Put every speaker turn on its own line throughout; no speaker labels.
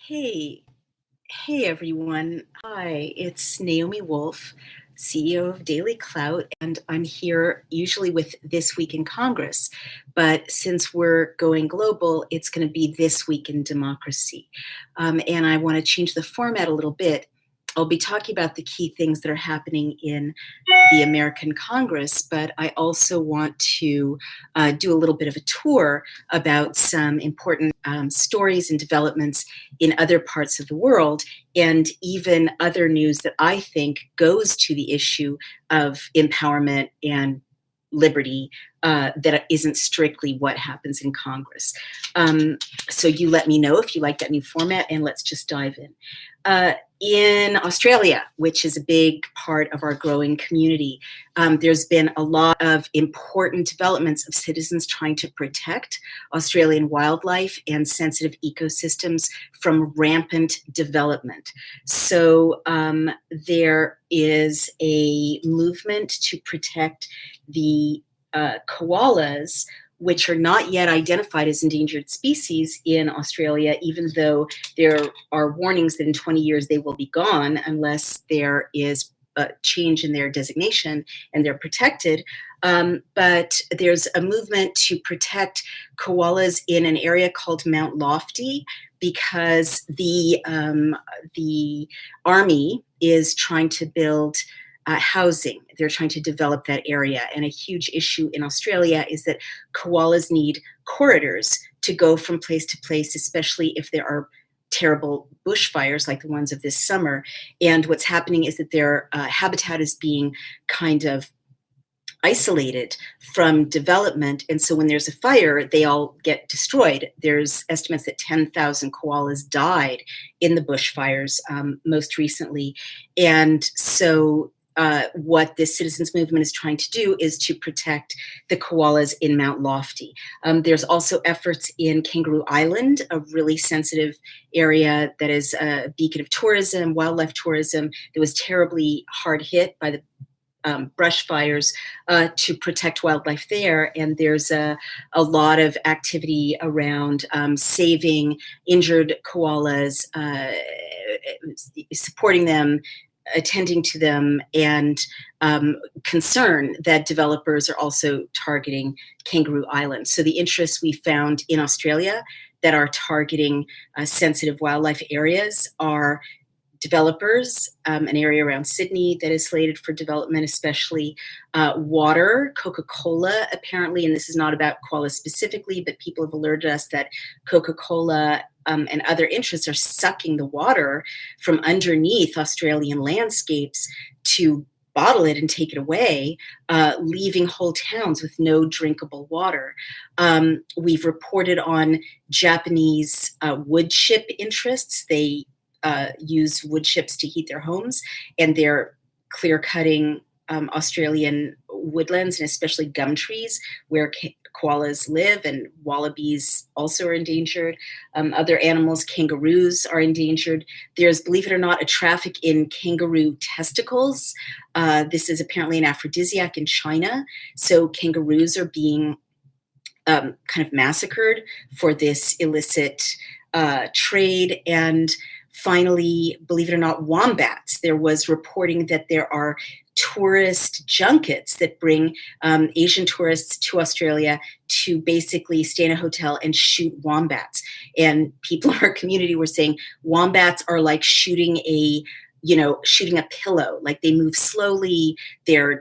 Hey, hey everyone. Hi, it's Naomi Wolf, CEO of Daily Clout, and I'm here usually with This Week in Congress. But since we're going global, it's going to be This Week in Democracy. And I want to change the format a little bit. I'll be talking about the key things that are happening in the American Congress, but I also want to do a little bit of a tour about some important stories and developments in other parts of the world, and even other news that I think goes to the issue of empowerment and liberty that isn't strictly what happens in Congress. So you let me know if you like that new format, and let's just dive in. In Australia, which is a big part of our growing community, there's been a lot of important developments of citizens trying to protect Australian wildlife and sensitive ecosystems from rampant development. So there is a movement to protect the koalas, which are not yet identified as endangered species in Australia, even though there are warnings that in 20 years they will be gone unless there is a change in their designation and they're protected. But there's a movement to protect koalas in an area called Mount Lofty because the army is trying to build housing. They're trying to develop that area. And a huge issue in Australia is that koalas need corridors to go from place to place, especially if there are terrible bushfires like the ones of this summer. And what's happening is that their habitat is being kind of isolated from development. And so when there's a fire, they all get destroyed. There's estimates that 10,000 koalas died in the bushfires most recently. And so what this citizens movement is trying to do is to protect the koalas in Mount Lofty. There's also efforts in Kangaroo Island, a really sensitive area that is a beacon of tourism, wildlife tourism, that was terribly hard hit by the brush fires, to protect wildlife there. And there's a lot of activity around saving injured koalas, supporting them, attending to them, and concern that developers are also targeting Kangaroo Island. So the interests we found in Australia that are targeting sensitive wildlife areas are developers, an area around Sydney that is slated for development, especially water, Coca-Cola apparently, and this is not about koalas specifically, but people have alerted us that Coca-Cola and other interests are sucking the water from underneath Australian landscapes to bottle it and take it away, leaving whole towns with no drinkable water. We've reported on Japanese wood chip interests. They use wood chips to heat their homes, and they're clear-cutting Australian woodlands, and especially gum trees where koalas live, and wallabies also are endangered. Other animals, kangaroos, are endangered. There's, believe it or not, a traffic in kangaroo testicles. This is apparently an aphrodisiac in China. So kangaroos are being kind of massacred for this illicit trade. And finally, believe it or not, wombats. There was reporting that there are tourist junkets that bring Asian tourists to Australia to basically stay in a hotel and shoot wombats. And people in our community were saying wombats are like shooting a pillow. Like, they move slowly. They're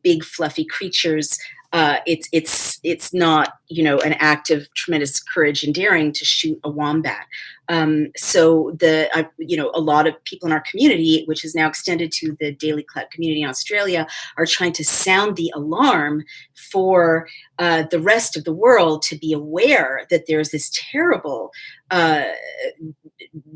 big fluffy creatures. It's not an act of tremendous courage and daring to shoot a wombat. So a lot of people in our community, which is now extended to the Daily Clout community in Australia, are trying to sound the alarm for the rest of the world to be aware that there's this terrible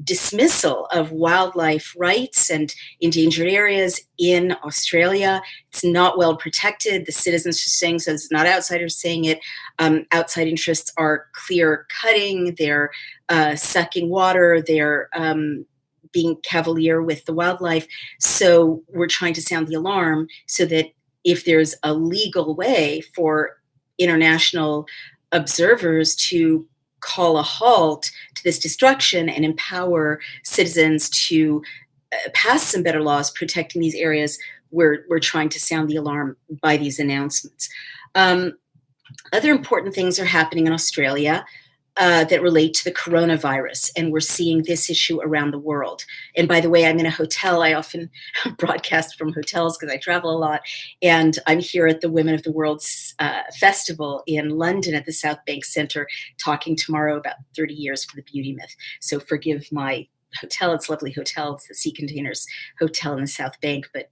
dismissal of wildlife rights and endangered areas in Australia. It's not well protected. The citizens are saying so. It's not outsiders saying it. Outside interests are clear cutting. They're sucking water. They're being cavalier with the wildlife. So we're trying to sound the alarm so that if there's a legal way for international observers to call a halt to this destruction and empower citizens to pass some better laws protecting these areas, we're trying to sound the alarm by these announcements. Other important things are happening in Australia that relate to the coronavirus, and we're seeing this issue around the world. And by the way, I'm in a hotel. I often broadcast from hotels because I travel a lot, and I'm here at the Women of the World's Festival in London at the South Bank Centre, talking tomorrow about 30 years for the beauty myth. So forgive my hotel. It's a lovely hotel. It's the Sea Containers Hotel in the South Bank, but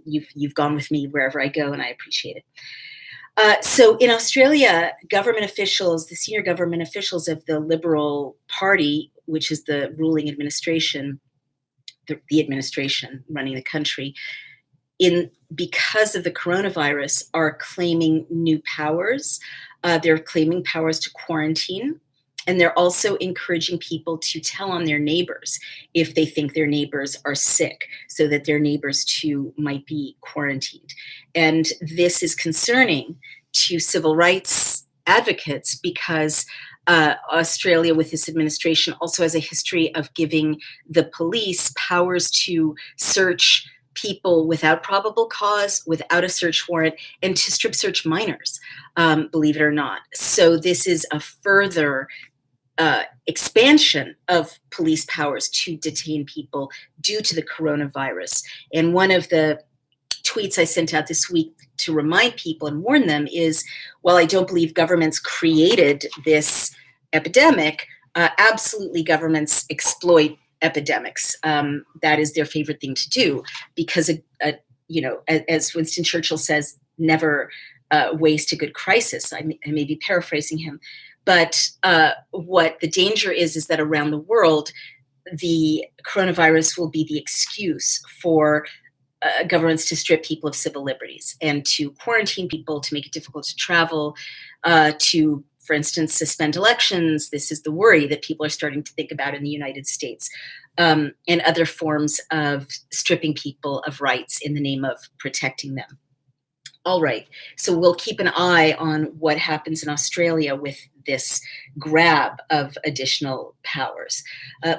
you've gone with me wherever I go, and I appreciate it. So in Australia, government officials, the senior government officials of the Liberal Party, which is the ruling administration, the administration running the country, because of the coronavirus, are claiming new powers. They're claiming powers to quarantine. And they're also encouraging people to tell on their neighbors if they think their neighbors are sick, so that their neighbors too might be quarantined. And this is concerning to civil rights advocates because Australia, with this administration, also has a history of giving the police powers to search people without probable cause, without a search warrant, and to strip search minors, believe it or not. So this is a further expansion of police powers to detain people due to the coronavirus. And one of the tweets I sent out this week to remind people and warn them is, while I don't believe governments created this epidemic, absolutely governments exploit epidemics. That is their favorite thing to do because, as Winston Churchill says, never waste a good crisis. I may be paraphrasing him. But what the danger is that around the world, the coronavirus will be the excuse for governments to strip people of civil liberties and to quarantine people, to make it difficult to travel, to, for instance, suspend elections. This is the worry that people are starting to think about in the United States, and other forms of stripping people of rights in the name of protecting them. All right, so we'll keep an eye on what happens in Australia with this grab of additional powers.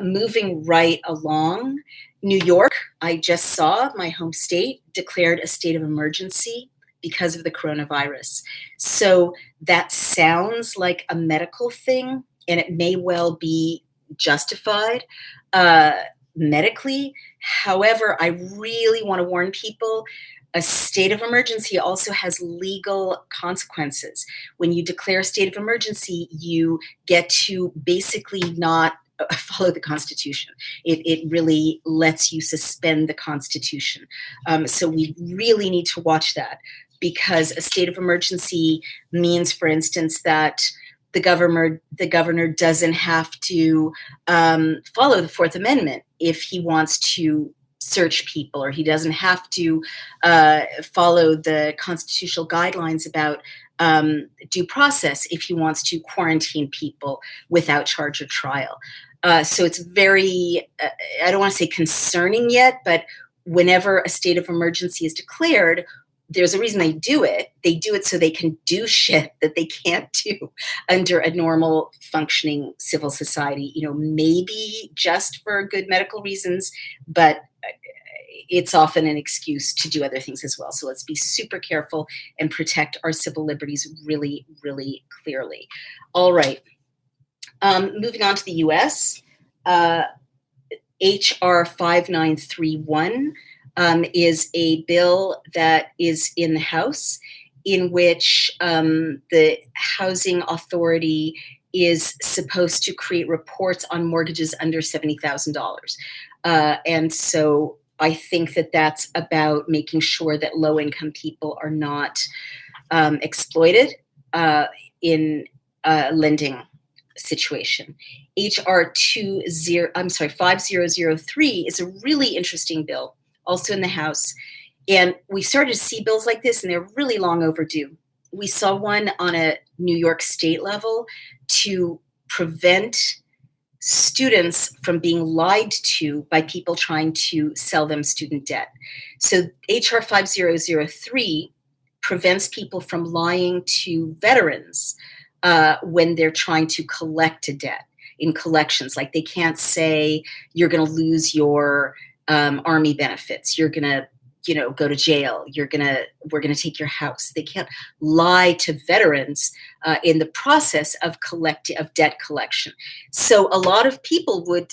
Moving right along, New York, I just saw, my home state, declared a state of emergency because of the coronavirus. So that sounds like a medical thing, and it may well be justified medically. However, I really want to warn people, a state of emergency also has legal consequences. When you declare a state of emergency, you get to basically not follow the Constitution. It really lets you suspend the Constitution. So we really need to watch that, because a state of emergency means, for instance, that the governor doesn't have to follow the Fourth Amendment if he wants to search people, or he doesn't have to follow the constitutional guidelines about due process if he wants to quarantine people without charge or trial. So it's very, I don't want to say concerning yet, but whenever a state of emergency is declared, there's a reason they do it. They do it so they can do shit that they can't do under a normal functioning civil society, maybe just for good medical reasons, but it's often an excuse to do other things as well. So let's be super careful and protect our civil liberties really, really clearly. All right. Moving on to the US, HR5931 is a bill that is in the House, in which the Housing Authority is supposed to create reports on mortgages under $70,000. And so I think that that's about making sure that low-income people are not exploited in a lending situation. HR 5003 is a really interesting bill, also in the House. And we started to see bills like this, and they're really long overdue. We saw one on a New York State level to prevent students from being lied to by people trying to sell them student debt. So HR 5003 prevents people from lying to veterans when they're trying to collect a debt in collections. Like they can't say you're going to lose your army benefits. You're going to, go to jail. We're going to take your house. They can't lie to veterans in the process of debt collection. So a lot of people would,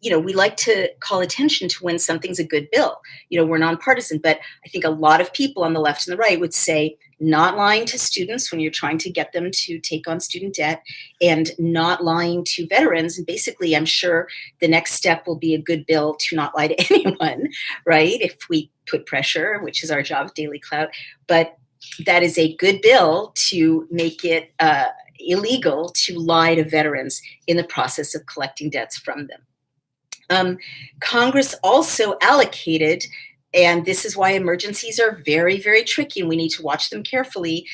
we like to call attention to when something's a good bill. We're nonpartisan, but I think a lot of people on the left and the right would say not lying to students when you're trying to get them to take on student debt, and not lying to veterans. And basically, I'm sure the next step will be a good bill to not lie to anyone, right? If we put pressure, which is our job, Daily Clout. But that is a good bill to make it illegal to lie to veterans in the process of collecting debts from them. Congress also allocated, and this is why emergencies are very, very tricky and we need to watch them carefully.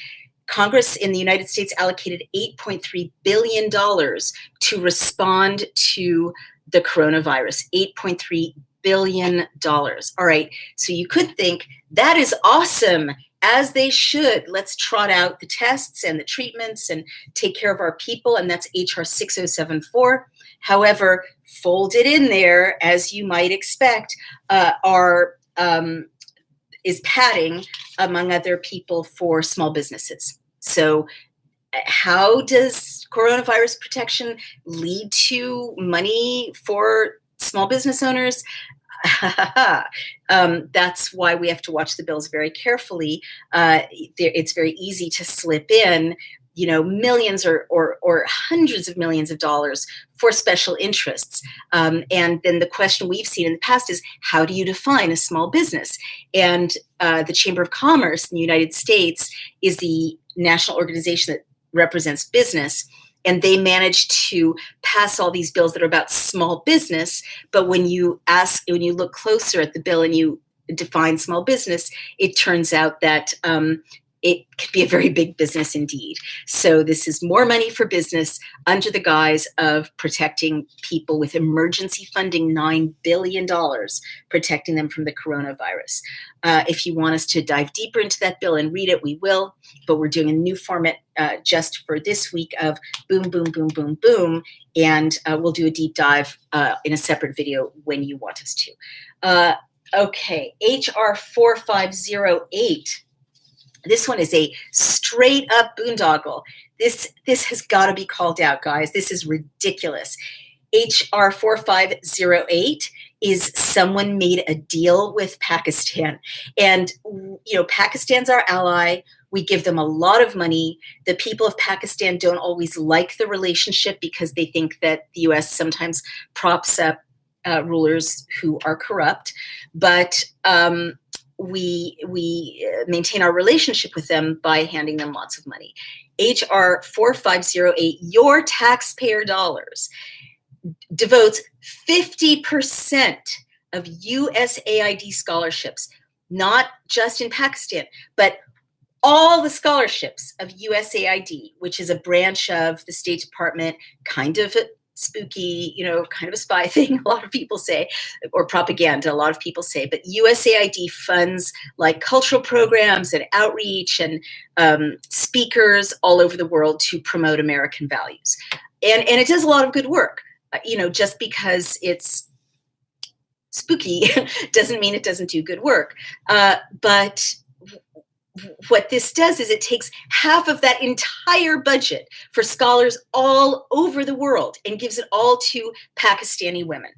Congress in the United States allocated $8.3 billion to respond to the coronavirus. $8.3 billion. All right, so you could think that is awesome, as they should. Let's trot out the tests and the treatments and take care of our people, and that's HR 6074. However, folded in there, as you might expect, is padding, among other people, for small businesses. So how does coronavirus protection lead to money for small business owners? That's why we have to watch the bills very carefully. It's very easy to slip in, millions or hundreds of millions of dollars for special interests. And then the question we've seen in the past is, how do you define a small business? And the Chamber of Commerce in the United States is the national organization that represents business. And they managed to pass all these bills that are about small business. But when you look closer at the bill and you define small business, it turns out that it could be a very big business indeed. So this is more money for business under the guise of protecting people with emergency funding, $9 billion, protecting them from the coronavirus. If you want us to dive deeper into that bill and read it, we will, but we're doing a new format just for this week of boom, boom, boom, boom, boom, and we'll do a deep dive in a separate video when you want us to. Okay, HR 4508. This one is a straight up boondoggle. This has got to be called out, guys. This is ridiculous. HR 4508 is someone made a deal with Pakistan. And, Pakistan's our ally. We give them a lot of money. The people of Pakistan don't always like the relationship because they think that the U.S. sometimes props up rulers who are corrupt. But we maintain our relationship with them by handing them lots of money. HR 4508, your taxpayer dollars, devotes 50% of USAID scholarships, not just in Pakistan, but all the scholarships of USAID, which is a branch of the State Department, kind of spooky, kind of a spy thing, a lot of people say, or propaganda, a lot of people say, but USAID funds like cultural programs and outreach and speakers all over the world to promote American values. And it does a lot of good work. Just because it's spooky doesn't mean it doesn't do good work. But what this does is it takes half of that entire budget for scholars all over the world and gives it all to Pakistani women.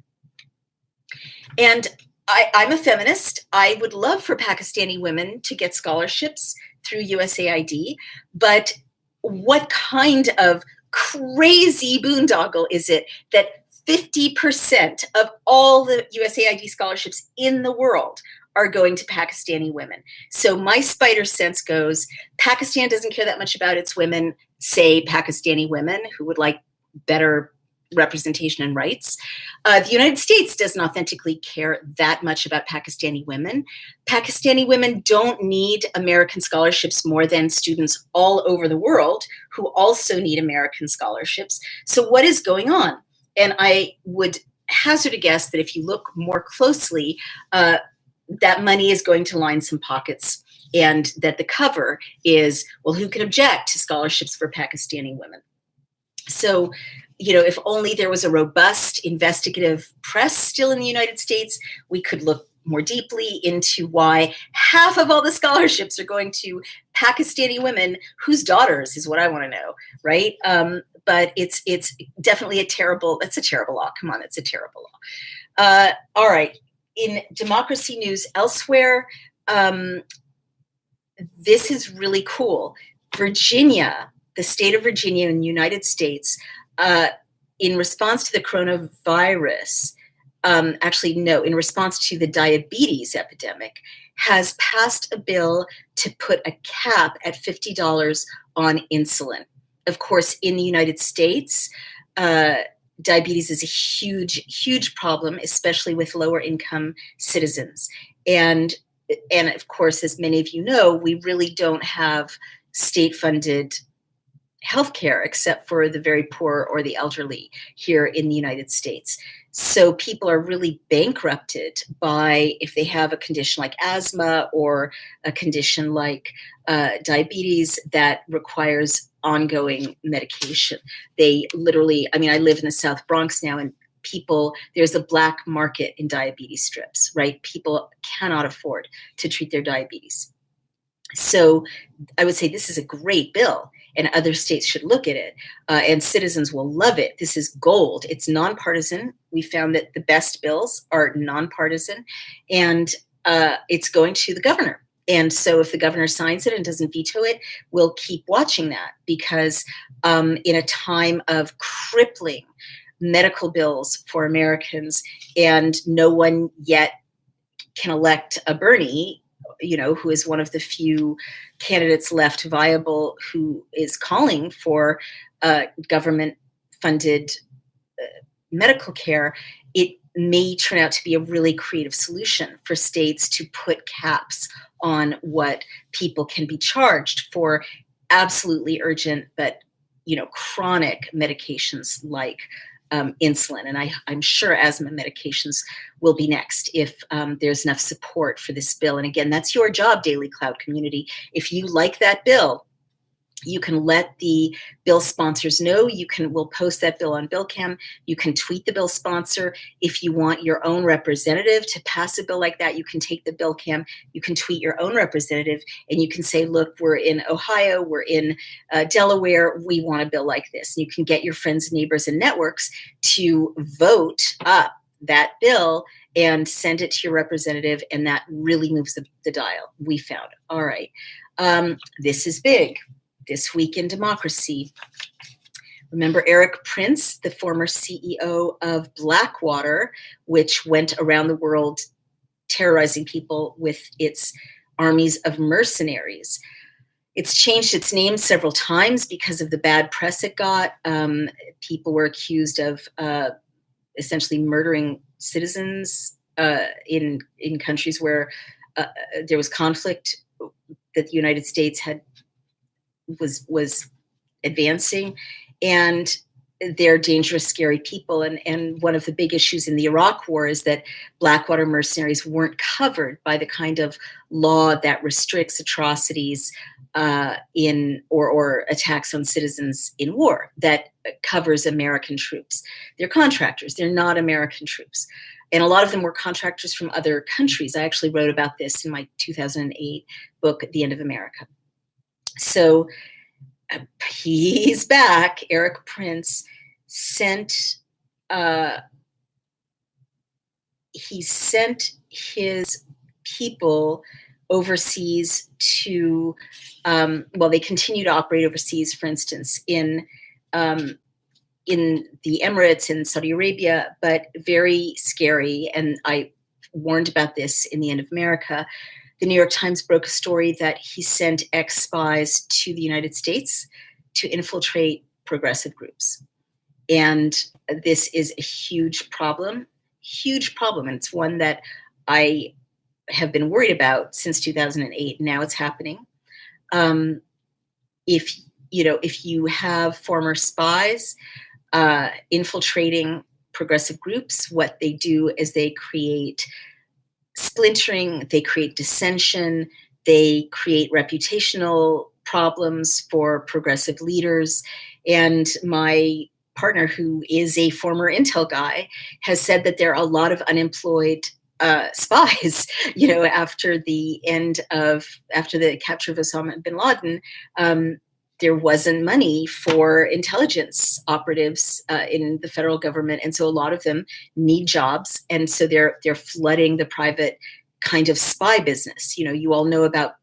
And I'm a feminist. I would love for Pakistani women to get scholarships through USAID, but what kind of crazy boondoggle is it that 50% of all the USAID scholarships in the world are going to Pakistani women? So my spider sense goes, Pakistan doesn't care that much about its women, say Pakistani women who would like better representation and rights. The United States doesn't authentically care that much about Pakistani women. Pakistani women don't need American scholarships more than students all over the world who also need American scholarships. So what is going on? And I would hazard a guess that if you look more closely, that money is going to line some pockets and that the cover is, well, who can object to scholarships for Pakistani women? So, if only there was a robust investigative press still in the United States, we could look more deeply into why half of all the scholarships are going to Pakistani women whose daughters is what I want to know, right? But it's definitely a terrible law. Come on, it's a terrible law. All right. In democracy news elsewhere, this is really cool. Virginia, the state of Virginia in the United States, in response to the coronavirus, in response to the diabetes epidemic, has passed a bill to put a cap at $50 on insulin. Of course, in the United States, diabetes is a huge, huge problem, especially with lower income citizens. And of course, as many of you know, we really don't have state-funded healthcare except for the very poor or the elderly here in the United States. So people are really bankrupted by, if they have a condition like asthma or a condition like diabetes that requires ongoing medication. They literally, I live in the South Bronx now, and there's a black market in diabetes strips, right? People cannot afford to treat their diabetes. So I would say this is a great bill, and other states should look at it, and citizens will love it. This is gold. It's nonpartisan. We found that the best bills are nonpartisan, and it's going to the governor. And so if the governor signs it and doesn't veto it, we'll keep watching that, because in a time of crippling medical bills for Americans, and no one yet can elect a Bernie, who is one of the few candidates left viable, who is calling for government-funded medical care, it may turn out to be a really creative solution for states to put caps on what people can be charged for absolutely urgent but chronic medications like insulin. And I'm sure asthma medications will be next if there's enough support for this bill. And again, that's your job, Daily Cloud community. If you like that bill, you can let the bill sponsors know. We'll post that bill on BillCam. You can tweet the bill sponsor. If you want your own representative to pass a bill like that, you can take the BillCam. You can tweet your own representative, and you can say, look, we're in Ohio, we're in Delaware, we want a bill like this. And you can get your friends, neighbors, and networks to vote up that bill and send it to your representative, and that really moves the dial, we found. All right. This is big. This week in democracy. Remember Erik Prince, the former CEO of Blackwater, which went around the world terrorizing people with its armies of mercenaries. It's changed its name several times because of the bad press it got. People were accused of essentially murdering citizens in countries where there was conflict that the United States was advancing, and they're dangerous, scary people. And one of the big issues in the Iraq War is that Blackwater mercenaries weren't covered by the kind of law that restricts atrocities or attacks on citizens in war that covers American troops. They're contractors. They're not American troops. And a lot of them were contractors from other countries. I actually wrote about this in my 2008 book, The End of America. So he's back. Erik Prince sent his people overseas to they continue to operate overseas, for instance, in the Emirates, in Saudi Arabia, but very scary. And I warned about this in The End of America. The New York Times broke a story that he sent ex-spies to the United States to infiltrate progressive groups. And this is a huge problem. And it's one that I have been worried about since 2008. Now it's happening. If you have former spies infiltrating progressive groups, what they do is they create splintering, they create dissension, They create reputational problems for progressive leaders. And my partner, who is a former Intel guy, has said that there are a lot of unemployed spies, after the capture of Osama bin Laden. There wasn't money for intelligence operatives in the federal government, and so a lot of them need jobs, and so they're flooding the private kind of spy business. You all know about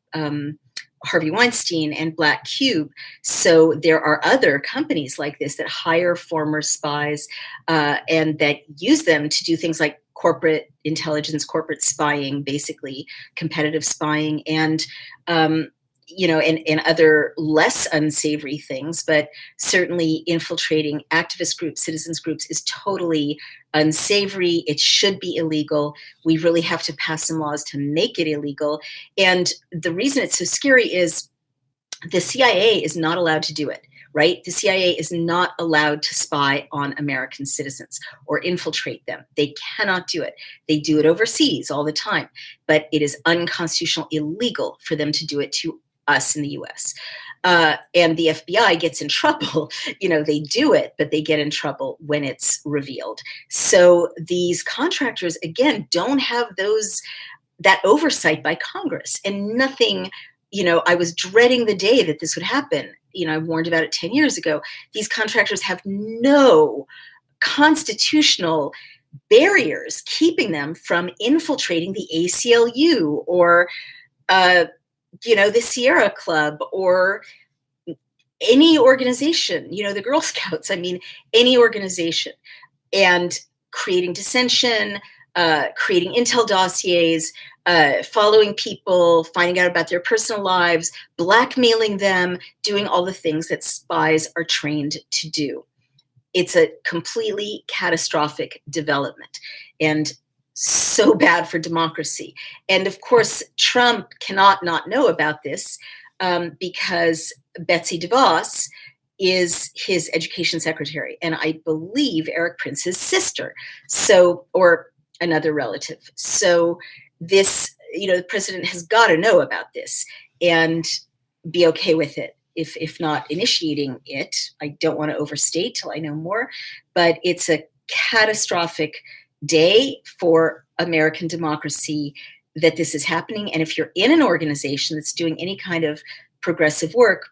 Harvey Weinstein and Black Cube. So there are other companies like this that hire former spies and that use them to do things like corporate intelligence, corporate spying, basically competitive spying, and and other less unsavory things. But certainly infiltrating activist groups, citizens groups is totally unsavory. It should be illegal. We really have to pass some laws to make it illegal. And the reason it's so scary is the CIA is not allowed to do it, right? The CIA is not allowed to spy on American citizens or infiltrate them. They cannot do it. They do it overseas all the time, but it is unconstitutional, illegal for them to do it to us in the US. And the FBI gets in trouble. They do it, but they get in trouble when it's revealed. So these contractors, again, don't have that oversight by Congress, and nothing. I was dreading the day that this would happen. I warned about it 10 years ago. These contractors have no constitutional barriers keeping them from infiltrating the ACLU or the Sierra Club or any organization, the Girl Scouts, any organization, and creating dissension, creating intel dossiers, following people, finding out about their personal lives, blackmailing them, doing all the things that spies are trained to do. It's a completely catastrophic development. And so bad for democracy. And of course, Trump cannot not know about this because Betsy DeVos is his education secretary, and I believe Erik Prince's sister, or another relative. So this, the president has got to know about this and be okay with it. If not initiating it, I don't want to overstate till I know more, but it's a catastrophic day for American democracy that this is happening. And if you're in an organization that's doing any kind of progressive work,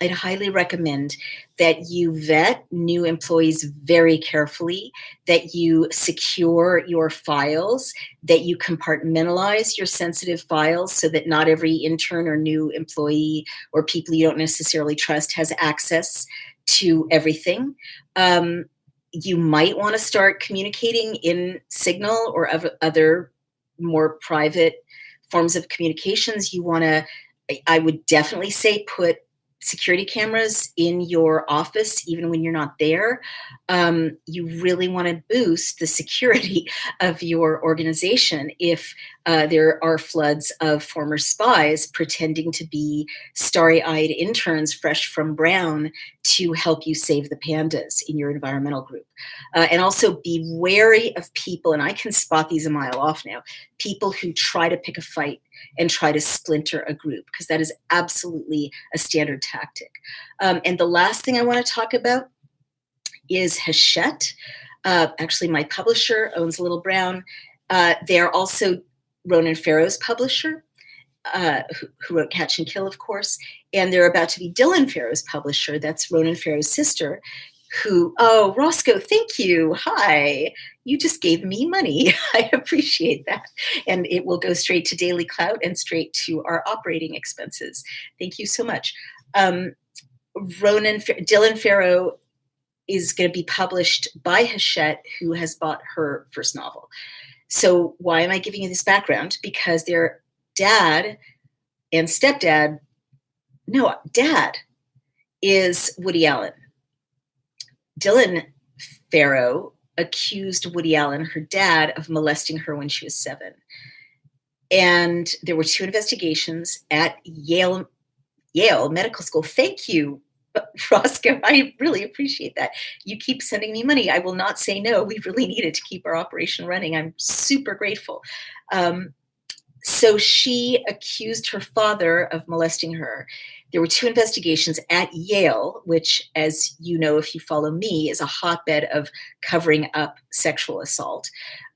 I'd highly recommend that you vet new employees very carefully, that you secure your files, that you compartmentalize your sensitive files so that not every intern or new employee or people you don't necessarily trust has access to everything. You might want to start communicating in Signal or other more private forms of communications. I would definitely say put security cameras in your office, even when you're not there. You really want to boost the security of your organization if there are floods of former spies pretending to be starry-eyed interns fresh from Brown to help you save the pandas in your environmental group. And also be wary of people, and I can spot these a mile off now, people who try to pick a fight and try to splinter a group, because that is absolutely a standard tactic. And the last thing I want to talk about is Hachette. Actually, my publisher owns Little Brown. They're also Ronan Farrow's publisher, who wrote Catch and Kill, of course. And they're about to be Dylan Farrow's publisher. That's Ronan Farrow's sister, oh, Roscoe, thank you. Hi. You just gave me money. I appreciate that. And it will go straight to Daily Clout and straight to our operating expenses. Thank you so much. Dylan Farrow is going to be published by Hachette, who has bought her first novel. So why am I giving you this background? Because their dad and dad is Woody Allen. Dylan Farrow accused Woody Allen, her dad, of molesting her when she was 7. And there were 2 investigations at Yale Medical School. Thank you, Roscoe. I really appreciate that. You keep sending me money. I will not say no. We really need it to keep our operation running. I'm super grateful. So she accused her father of molesting her. There were 2 investigations at Yale, which, as you know, if you follow me, is a hotbed of covering up sexual assault.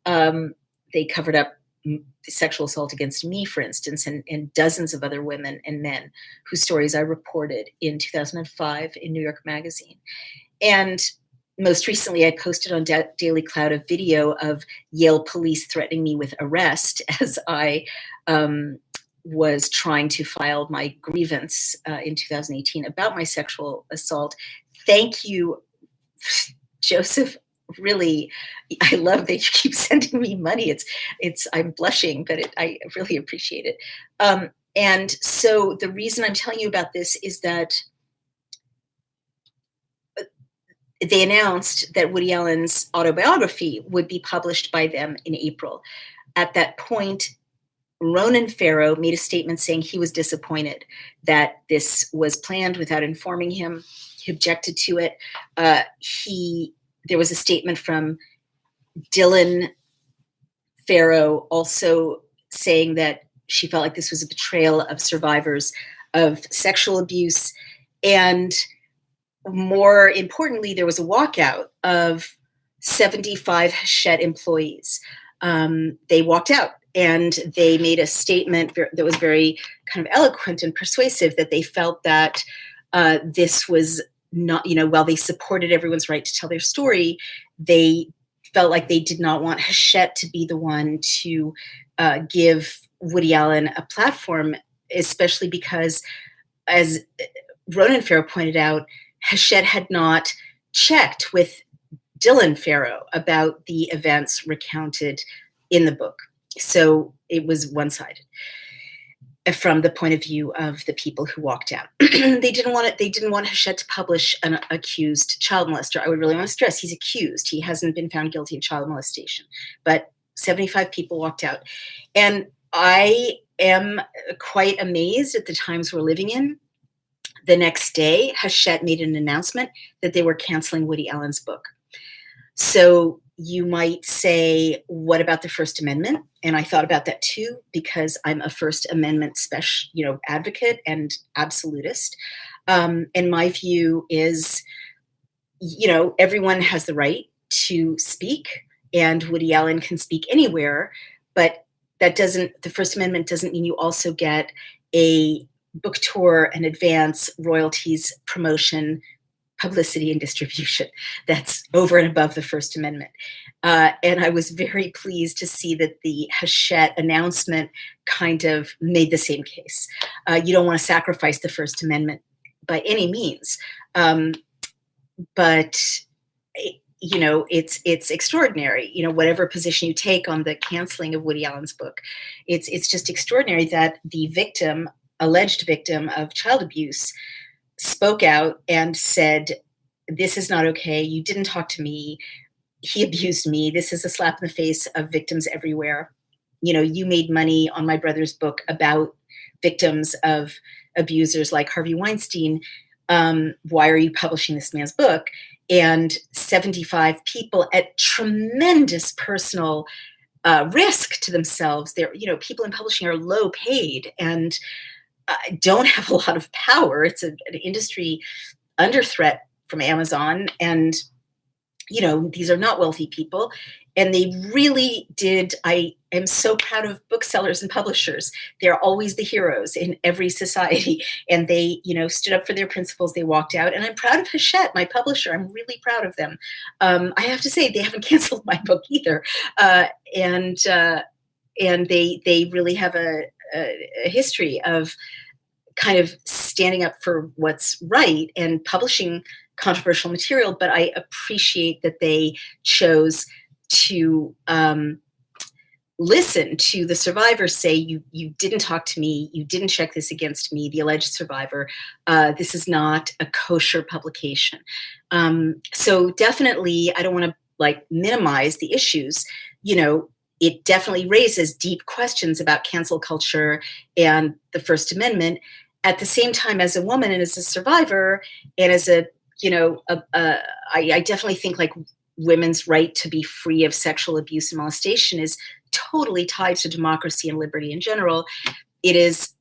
They covered up sexual assault against me, for instance, and dozens of other women and men whose stories I reported in 2005 in New York Magazine. And most recently, I posted on Daily Cloud a video of Yale police threatening me with arrest as I was trying to file my grievance in 2018 about my sexual assault. Thank you, Joseph. Really, I love that you keep sending me money. I'm blushing, but I really appreciate it. And so the reason I'm telling you about this is that they announced that Woody Allen's autobiography would be published by them in April. At that point, Ronan Farrow made a statement saying he was disappointed that this was planned without informing him. He objected to it. There was a statement from Dylan Farrow also saying that she felt like this was a betrayal of survivors of sexual abuse. And more importantly, there was a walkout of 75 Hachette employees. They walked out and they made a statement that was very kind of eloquent and persuasive that they felt that this was not, while they supported everyone's right to tell their story, they felt like they did not want Hachette to be the one to give Woody Allen a platform, especially because, as Ronan Farrow pointed out, Hachette had not checked with Dylan Farrow about the events recounted in the book. So it was one-sided from the point of view of the people who walked out. They didn't want Hachette to publish an accused child molester. I would really want to stress he's accused. He hasn't been found guilty of child molestation. But 75 people walked out. And I am quite amazed at the times we're living in. The next day, Hachette made an announcement that they were canceling Woody Allen's book. So you might say, what about the First Amendment? And I thought about that too, because I'm a First Amendment advocate and absolutist. And my view is, everyone has the right to speak, and Woody Allen can speak anywhere, but the First Amendment doesn't mean you also get a book tour and advance royalties, promotion, publicity, and distribution. That's over and above the First Amendment. And I was very pleased to see that the Hachette announcement kind of made the same case. You don't want to sacrifice the First Amendment by any means. But it's extraordinary, whatever position you take on the canceling of Woody Allen's book. It's just extraordinary that the alleged victim of child abuse spoke out and said, this is not okay. You didn't talk to me. He abused me. This is a slap in the face of victims everywhere. You made money on my brother's book about victims of abusers like Harvey Weinstein. Why are you publishing this man's book? And 75 people at tremendous personal risk to themselves. People in publishing are low paid and don't have a lot of power. It's an industry under threat from Amazon, and these are not wealthy people, and they really did. I am so proud of booksellers and publishers. They're always the heroes in every society, and they stood up for their principles. They walked out, and I'm proud of Hachette, my publisher. I'm really proud of them. I have to say, they haven't canceled my book either, and they really have a history of kind of standing up for what's right and publishing controversial material. But I appreciate that they chose to listen to the survivors say, you didn't talk to me, you didn't check this against me, the alleged survivor. This is not a kosher publication. So definitely, I don't want to minimize the issues. It definitely raises deep questions about cancel culture and the First Amendment. At the same time, as a woman and as a survivor, and as I definitely think women's right to be free of sexual abuse and molestation is totally tied to democracy and liberty in general. It is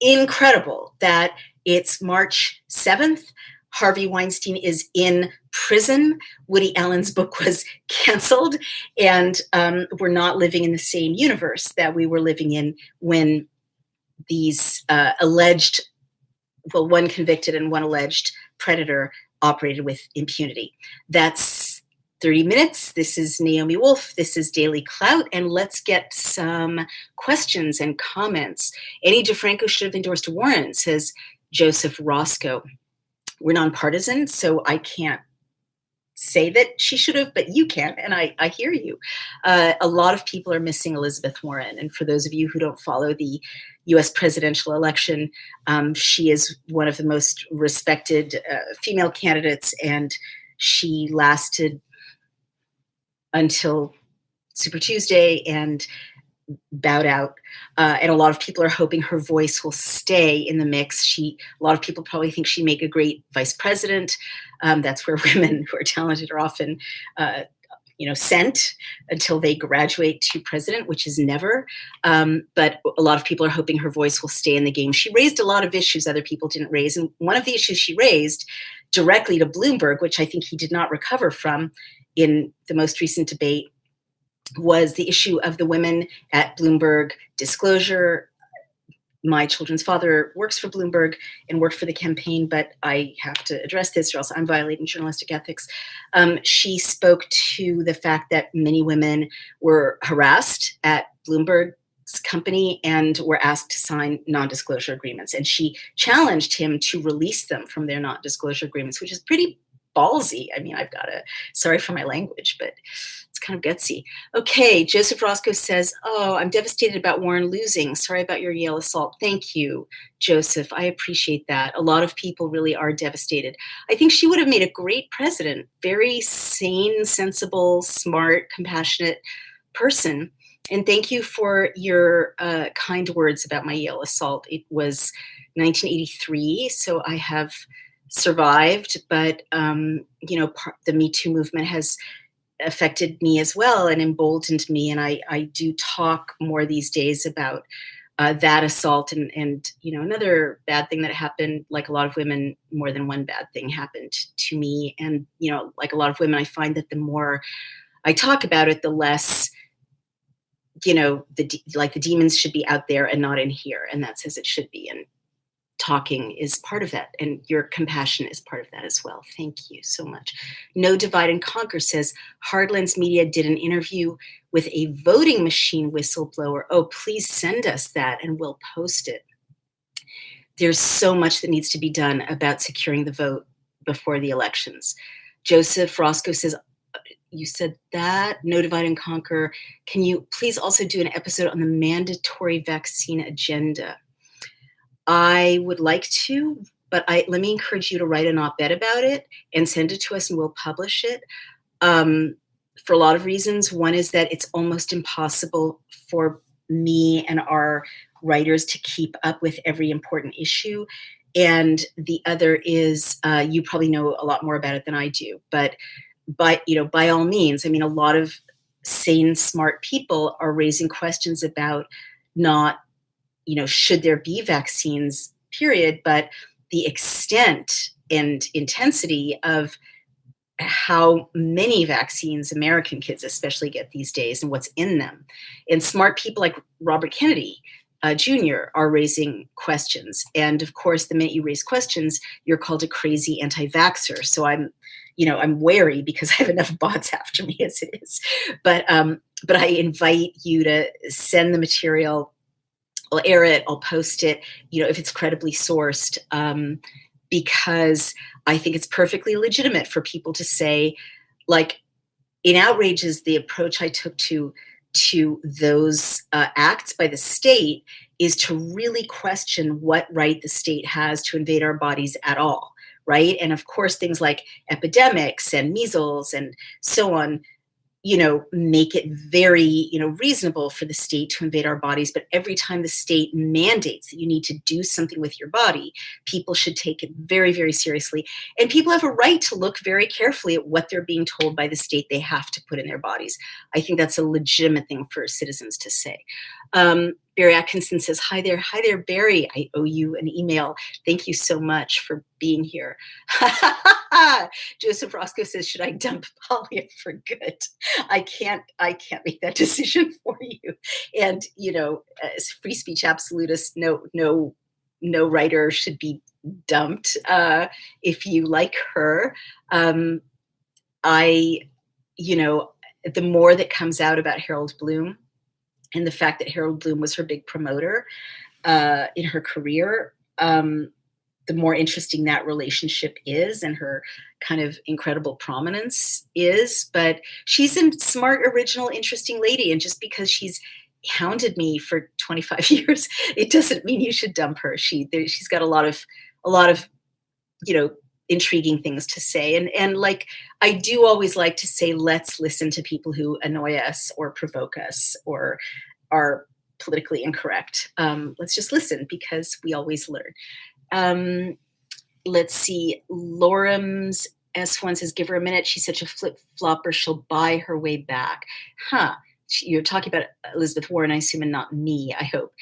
incredible that it's March 7th. Harvey Weinstein is in prison. Woody Allen's book was canceled, and we're not living in the same universe that we were living in when these alleged, well, one convicted and one alleged predator operated with impunity. That's 30 minutes. This is Naomi Wolf. This is Daily Clout, and let's get some questions and comments. Annie DeFranco should have endorsed a warrant, says Joseph Roscoe. We're nonpartisan, so I can't say that she should have, but you can, and I hear you. A lot of people are missing Elizabeth Warren, and for those of you who don't follow the U.S. presidential election, she is one of the most respected female candidates, and she lasted until Super Tuesday and bowed out. And a lot of people are hoping her voice will stay in the mix. A lot of people probably think she'd make a great vice president. That's where women who are talented are often, sent until they graduate to president, which is never. But a lot of people are hoping her voice will stay in the game. She raised a lot of issues other people didn't raise. And one of the issues she raised directly to Bloomberg, which I think he did not recover from in the most recent debate, was the issue of the women at Bloomberg disclosure. My children's father works for Bloomberg and worked for the campaign, but I have to address this or else I'm violating journalistic ethics. She spoke to the fact that many women were harassed at Bloomberg's company and were asked to sign non-disclosure agreements. And she challenged him to release them from their non-disclosure agreements, which is pretty ballsy. I mean, sorry for my language, but it's kind of gutsy. Okay, Joseph Roscoe says, oh, I'm devastated about Warren losing. Sorry about your Yale assault. Thank you, Joseph. I appreciate that. A lot of people really are devastated. I think she would have made a great president. Very sane, sensible, smart, compassionate person. And thank you for your kind words about my Yale assault. It was 1983, so I have survived, but the Me Too movement has affected me as well and emboldened me, and I do talk more these days about that assault and another bad thing that happened. Like a lot of women, more than one bad thing happened to me, and like a lot of women, I find that the more I talk about it, the less the demons should be out there and not in here, and that's as it should be. And talking is part of that, and your compassion is part of that as well. Thank you so much. No Divide and Conquer says, Hardlands Media did an interview with a voting machine whistleblower. Oh, please send us that and we'll post it. There's so much that needs to be done about securing the vote before the elections. Joseph Roscoe says, you said that, No Divide and Conquer. Can you please also do an episode on the mandatory vaccine agenda? I would like to, but let me encourage you to write an op-ed about it and send it to us and we'll publish it. For a lot of reasons. One is that it's almost impossible for me and our writers to keep up with every important issue. And the other is, you probably know a lot more about it than I do, but by all means, I mean, a lot of sane, smart people are raising questions about not, should there be vaccines, period, but the extent and intensity of how many vaccines American kids especially get these days and what's in them. And smart people like Robert Kennedy Jr. are raising questions. And of course, the minute you raise questions, you're called a crazy anti-vaxxer. So I'm wary because I have enough bots after me as it is. But I invite you to send the material. I'll air it, I'll post it, if it's credibly sourced, because I think it's perfectly legitimate for people to say, like, in outrages, the approach I took to those acts by the state is to really question what right the state has to invade our bodies at all, right? And of course, things like epidemics and measles and so on, make it very, reasonable for the state to invade our bodies. But every time the state mandates that you need to do something with your body, people should take it very, very seriously. And people have a right to look very carefully at what they're being told by the state they have to put in their bodies. I think that's a legitimate thing for citizens to say. Barry Atkinson says, hi there, Barry. I owe you an email. Thank you so much for being here. Joseph Roscoe says, should I dump Polya for good? I can't make that decision for you. And, as free speech absolutist, no writer should be dumped. If you like her, the more that comes out about Harold Bloom, and the fact that Harold Bloom was her big promoter in her career, the more interesting that relationship is, and her kind of incredible prominence is. But she's a smart, original, interesting lady. And just because she's hounded me for 25 years, it doesn't mean you should dump her. She's got a lot of intriguing things to say. And like, I do always like to say, let's listen to people who annoy us or provoke us or are politically incorrect. Let's just listen, because we always learn. Let's see. Lorem's S1 says, give her a minute. She's such a flip-flopper. She'll buy her way back. You're talking about Elizabeth Warren, I assume, and not me, I hope.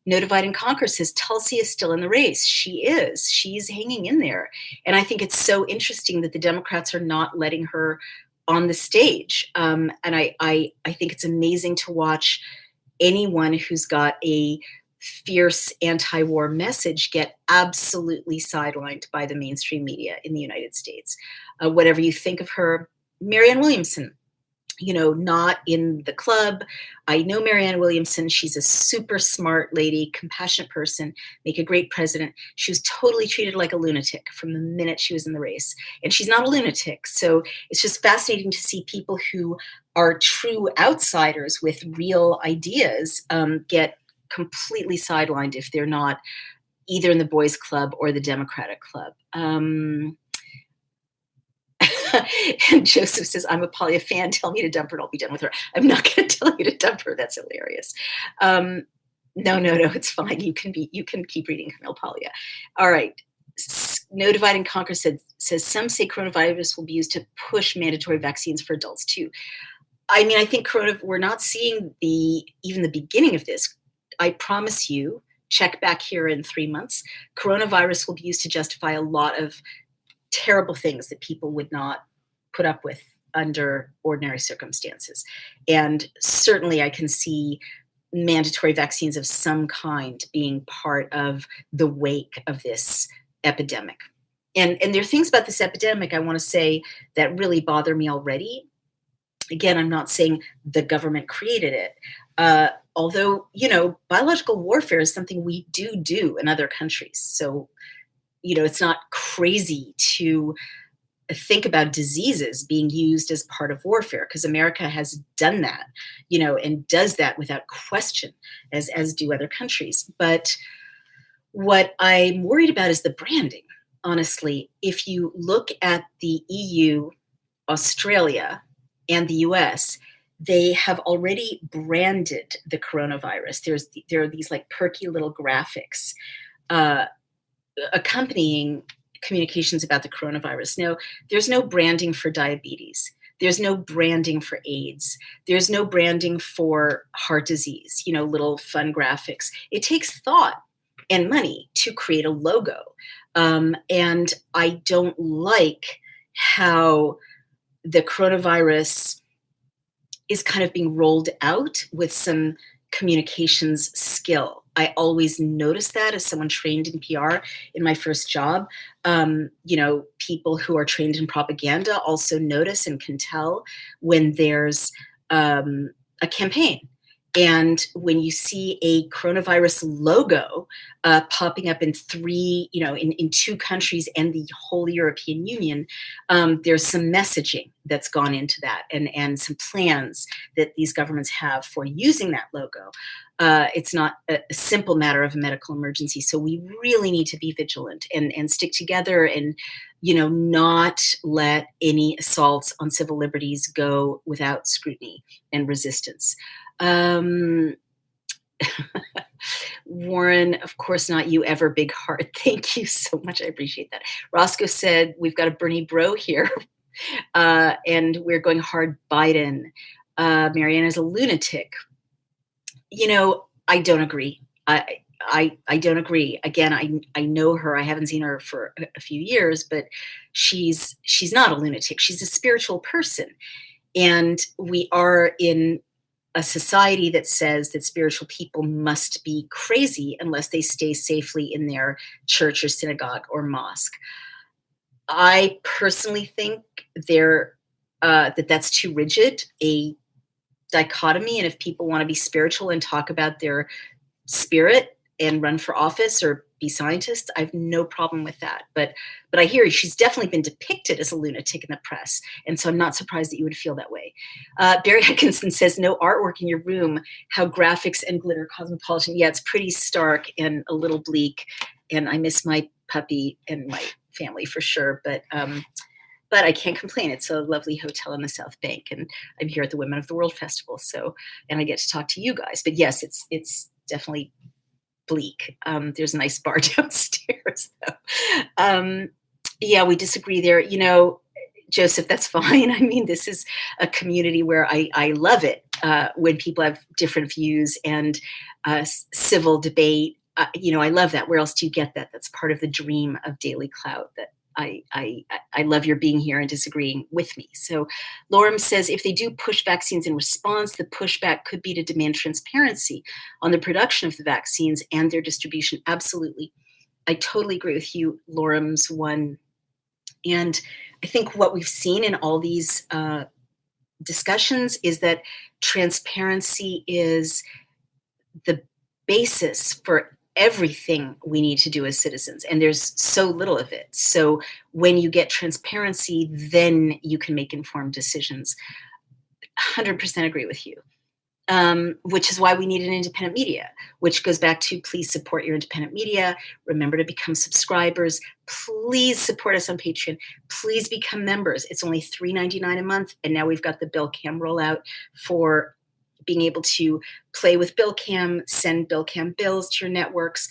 No Divide and Conquer says, Tulsi is still in the race. She is. She's hanging in there. And I think it's so interesting that the Democrats are not letting her on the stage. And I think it's amazing to watch anyone who's got a fierce anti-war message get absolutely sidelined by the mainstream media in the United States. Whatever you think of her, Marianne Williamson, not in the club. I know Marianne Williamson. She's a super smart lady, compassionate person, make a great president. She was totally treated like a lunatic from the minute she was in the race. And she's not a lunatic. So it's just fascinating to see people who are true outsiders with real ideas get completely sidelined if they're not either in the boys' club or the Democratic club. And Joseph says, I'm a Polya fan. Tell me to dump her and I'll be done with her. I'm not going to tell you to dump her. That's hilarious. No, it's fine. You can keep reading Camille Polya. All right. No Divide and Conquer says some say coronavirus will be used to push mandatory vaccines for adults too. I mean, I think we're not seeing even the beginning of this. I promise you, check back here in 3 months. Coronavirus will be used to justify a lot of terrible things that people would not put up with under ordinary circumstances. And certainly I can see mandatory vaccines of some kind being part of the wake of this epidemic. And there are things about this epidemic I want to say that really bother me already. Again, I'm not saying the government created it. Although, biological warfare is something we do in other countries. So, it's not crazy to think about diseases being used as part of warfare, because America has done that, and does that without question, as do other countries. But what I'm worried about is the branding. Honestly, if you look at the EU, Australia, and the US, they have already branded the coronavirus. There are these like perky little graphics accompanying communications about the coronavirus. No, there's no branding for diabetes. There's no branding for AIDS. There's no branding for heart disease, little fun graphics. It takes thought and money to create a logo. And I don't like how the coronavirus is kind of being rolled out with some communications skill. I always notice that as someone trained in PR in my first job. People who are trained in propaganda also notice and can tell when there's a campaign. And when you see a coronavirus logo popping up in in 2 countries and the whole European Union, there's some messaging that's gone into that and some plans that these governments have for using that logo. It's not a simple matter of a medical emergency. So we really need to be vigilant and stick together and not let any assaults on civil liberties go without scrutiny and resistance. Warren, of course not you ever, big heart. Thank you so much. I appreciate that. Roscoe said, we've got a Bernie bro here, and we're going hard Biden. Marianne is a lunatic. I don't agree. I don't agree. Again, I know her. I haven't seen her for a few years, but she's not a lunatic. She's a spiritual person. And we are in a society that says that spiritual people must be crazy unless they stay safely in their church or synagogue or mosque. I personally think that's too rigid a dichotomy. And if people want to be spiritual and talk about their spirit and run for office or be scientists, I have no problem with that. But I hear she's definitely been depicted as a lunatic in the press. And so I'm not surprised that you would feel that way. Barry Atkinson says, no artwork in your room, how graphics and glitter cosmopolitan. Yeah, it's pretty stark and a little bleak. And I miss my puppy and my family for sure. But I can't complain. It's a lovely hotel in the South Bank. And I'm here at the Women of the World Festival. And I get to talk to you guys. But yes, it's definitely bleak. There's a nice bar downstairs, though. Yeah, we disagree there. Joseph, that's fine. I mean, this is a community where I love it when people have different views and civil debate. I love that. Where else do you get that? That's part of the dream of Daily Clout, that I love your being here and disagreeing with me. So Lorem says, if they do push vaccines in response, the pushback could be to demand transparency on the production of the vaccines and their distribution. Absolutely. I totally agree with you, Lorem's one. And I think what we've seen in all these discussions is that transparency is the basis for everything we need to do as citizens, and there's so little of it. So when you get transparency, then you can make informed decisions. 100% agree with you, which is why we need an independent media, which goes back to please support your independent media. Remember to become subscribers. Please support us on Patreon. Please become members. It's only $3.99 a month, and now we've got the BillCam rollout for being able to play with BillCam, send BillCam bills to your networks,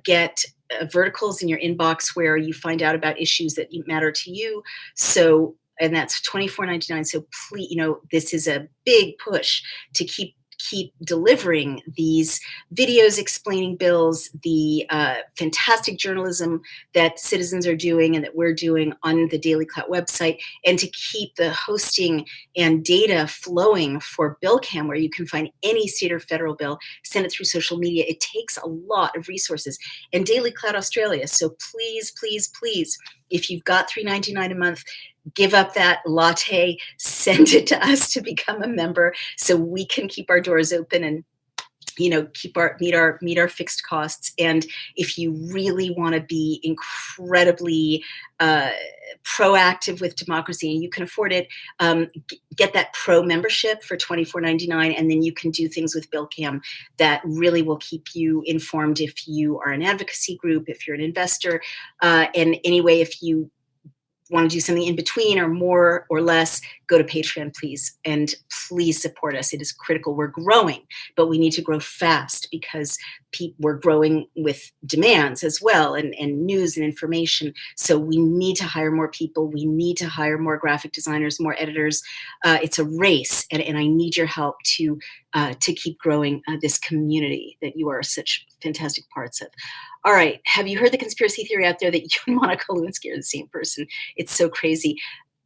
get verticals in your inbox where you find out about issues that matter to you. So, and that's $24.99. So please, this is a big push to keep delivering these videos explaining bills, the fantastic journalism that citizens are doing and that we're doing on the Daily Clout website, and to keep the hosting and data flowing for BillCam, where you can find any state or federal bill, send it through social media. It takes a lot of resources. And Daily Clout Australia. So please, please, please, if you've got $3.99 a month, give up that latte, send it to us to become a member so we can keep our doors open and meet our fixed costs. And if you really want to be incredibly proactive with democracy and you can afford it, get that pro membership for $24.99, and then you can do things with BillCam that really will keep you informed if you are an advocacy group, if you're an investor, and anyway, if you want to do something in between or more or less, go to Patreon, please. And please support us. It is critical. We're growing, but we need to grow fast because we're growing with demands as well, and news and information. So we need to hire more people. We need to hire more graphic designers, more editors. It's a race, and I need your help to keep growing this community that you are such fantastic parts of. All right. Have you heard the conspiracy theory out there that you and Monica Lewinsky are the same person? It's so crazy.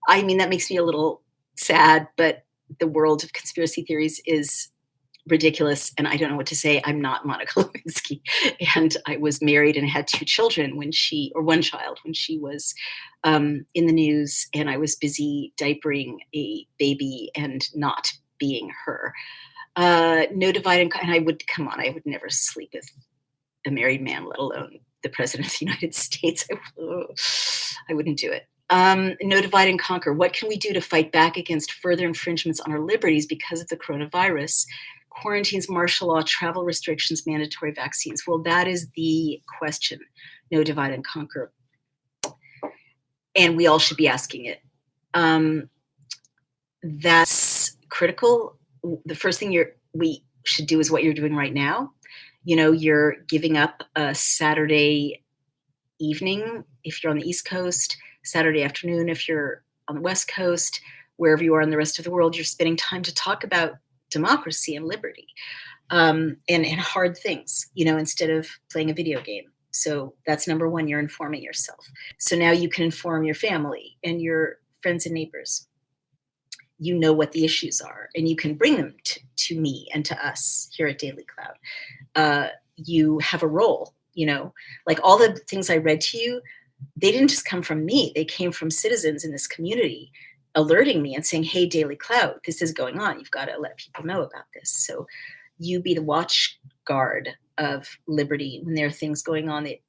I mean, that makes me a little sad, but the world of conspiracy theories is ridiculous, and I don't know what to say. I'm not Monica Lewinsky, and I was married and had 2 children one child when she was in the news, and I was busy diapering a baby and not being her. No divide and I would never sleep with a married man, let alone the president of the United States. I wouldn't do it. No divide and conquer. What can we do to fight back against further infringements on our liberties because of the coronavirus? Quarantines, martial law, travel restrictions, mandatory vaccines. Well, that is the question. No divide and conquer. and we all should be asking it. That's critical. The first thing we should do is what you're doing right now. You're giving up a Saturday evening if you're on the East Coast, Saturday afternoon if you're on the West Coast, wherever you are in the rest of the world. You're spending time to talk about democracy and liberty, and hard things, instead of playing a video game. So that's number one. You're informing yourself. So now you can inform your family and your friends and neighbors. You know what the issues are, and you can bring them to me and to us here at Daily Cloud. You have a role, like all the things I read to you, they didn't just come from me. They came from citizens in this community alerting me and saying, hey, Daily Cloud, this is going on. You've got to let people know about this. So you be the watch guard of liberty when there are things going on that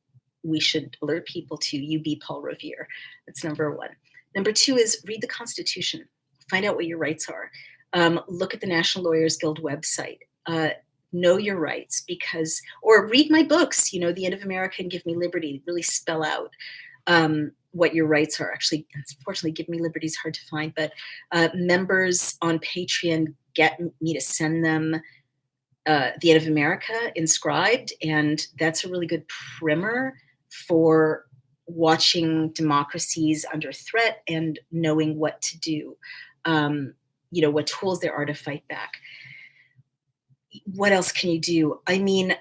we should alert people to. You be Paul Revere. That's number one. Number two is read the Constitution. Find out what your rights are. Look at the National Lawyers Guild website. Know your rights, or read my books, The End of America and Give Me Liberty, really spell out what your rights are. Actually, unfortunately, Give Me Liberty is hard to find, but members on Patreon get me to send them The End of America inscribed, and that's a really good primer for watching democracies under threat and knowing what to do, what tools there are to fight back. What else can you do? I mean,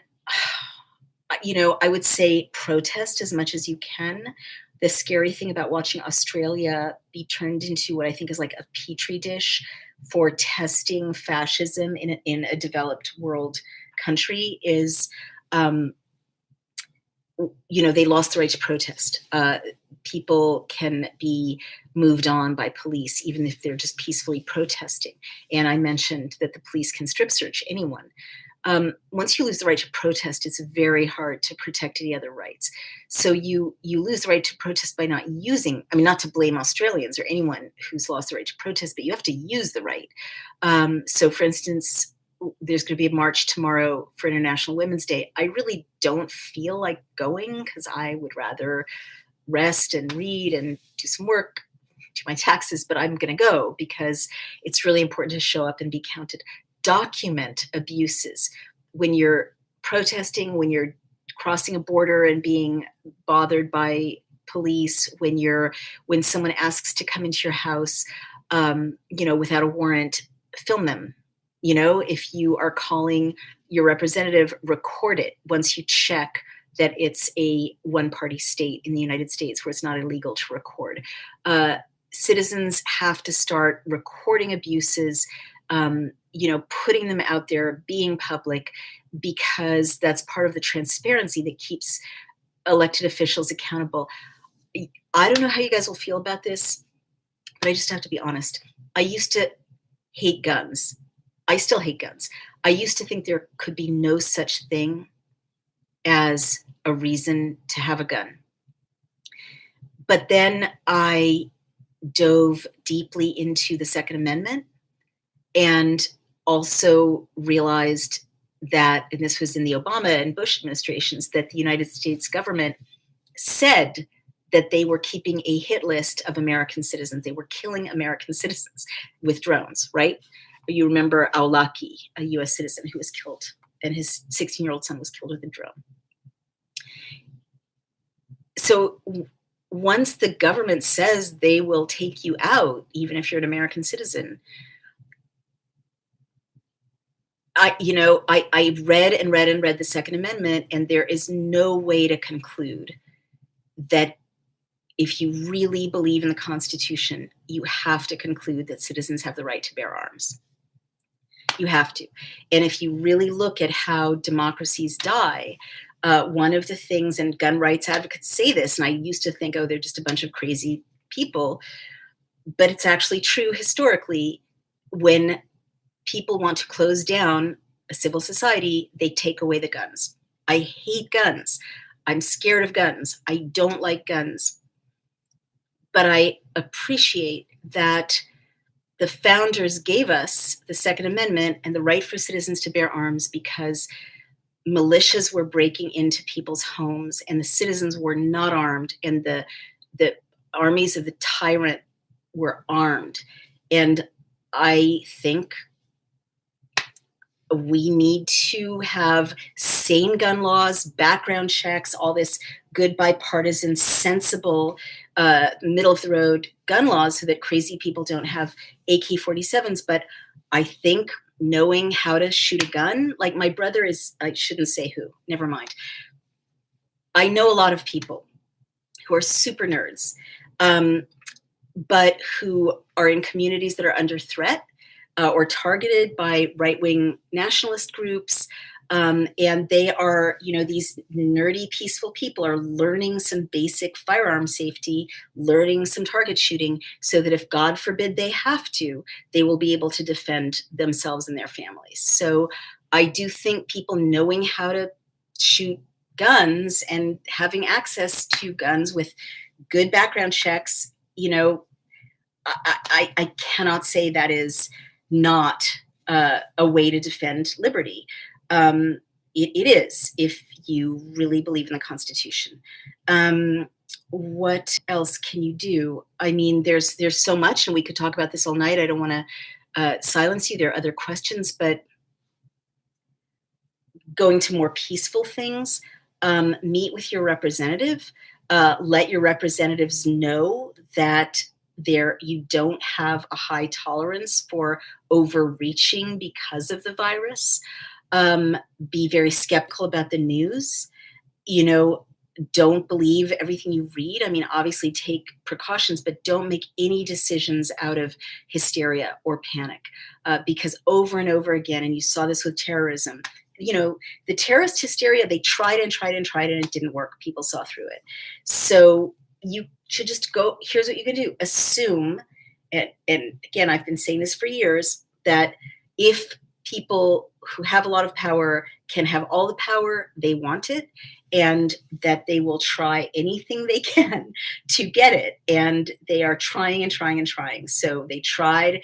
I would say protest as much as you can. The scary thing about watching Australia be turned into what I think is like a petri dish for testing fascism in a developed world country is, they lost the right to protest. People can be moved on by police, even if they're just peacefully protesting. And I mentioned that the police can strip search anyone. Once you lose the right to protest, it's very hard to protect any other rights. So you lose the right to protest by not to blame Australians or anyone who's lost the right to protest, but you have to use the right. So for instance, there's going to be a march tomorrow for International Women's Day. I really don't feel like going because I would rather rest and read and do some work, do my taxes, but I'm going to go because it's really important to show up and be counted. Document abuses when you're protesting, when you're crossing a border and being bothered by police, when someone asks to come into your house, without a warrant, film them. If you are calling your representative, record it once you check that it's a one-party state in the United States where it's not illegal to record. Citizens have to start recording abuses, putting them out there, being public, because that's part of the transparency that keeps elected officials accountable. I don't know how you guys will feel about this, but I just have to be honest. I used to hate guns. I still hate guns. I used to think there could be no such thing as a reason to have a gun. But then I dove deeply into the Second Amendment and also realized that, and this was in the Obama and Bush administrations, that the United States government said that they were keeping a hit list of American citizens. They were killing American citizens with drones, right? You remember Aulaki, a US citizen who was killed, and his 16-year-old son was killed with a drone. So once the government says they will take you out, even if you're an American citizen, I read and read and read the Second Amendment, and there is no way to conclude that if you really believe in the Constitution, you have to conclude that citizens have the right to bear arms. You have to. And if you really look at how democracies die, one of the things, and gun rights advocates say this, and I used to think, they're just a bunch of crazy people, but it's actually true historically. When people want to close down a civil society, they take away the guns. I hate guns. I'm scared of guns. I don't like guns. But I appreciate that the founders gave us the Second Amendment and the right for citizens to bear arms because militias were breaking into people's homes and the citizens were not armed, and the armies of the tyrant were armed. And I think we need to have sane gun laws, background checks, all this good bipartisan, sensible, middle of the road gun laws so that crazy people don't have AK-47s. But I think knowing how to shoot a gun, like my brother is, I shouldn't say who, never mind. I know a lot of people who are super nerds, but who are in communities that are under threat or targeted by right-wing nationalist groups. And they are, these nerdy, peaceful people are learning some basic firearm safety, learning some target shooting, so that if, God forbid, they have to, they will be able to defend themselves and their families. So I do think people knowing how to shoot guns and having access to guns with good background checks, I cannot say that is not a way to defend liberty. It is, if you really believe in the Constitution. What else can you do? I mean, there's so much, and we could talk about this all night. I don't want to silence you. There are other questions, but going to more peaceful things, meet with your representative. Let your representatives know that you don't have a high tolerance for overreaching because of the virus. Be very skeptical about the news. Don't believe everything you read. I mean, obviously take precautions, but don't make any decisions out of hysteria or panic, because over and over again, and you saw this with terrorism, the terrorist hysteria, they tried and tried and tried, and it didn't work. People saw through it. So you should just go, here's what you can do. Assume, and again, I've been saying this for years, that if people who have a lot of power can have all the power they wanted, and that they will try anything they can to get it. And they are trying and trying and trying. So they tried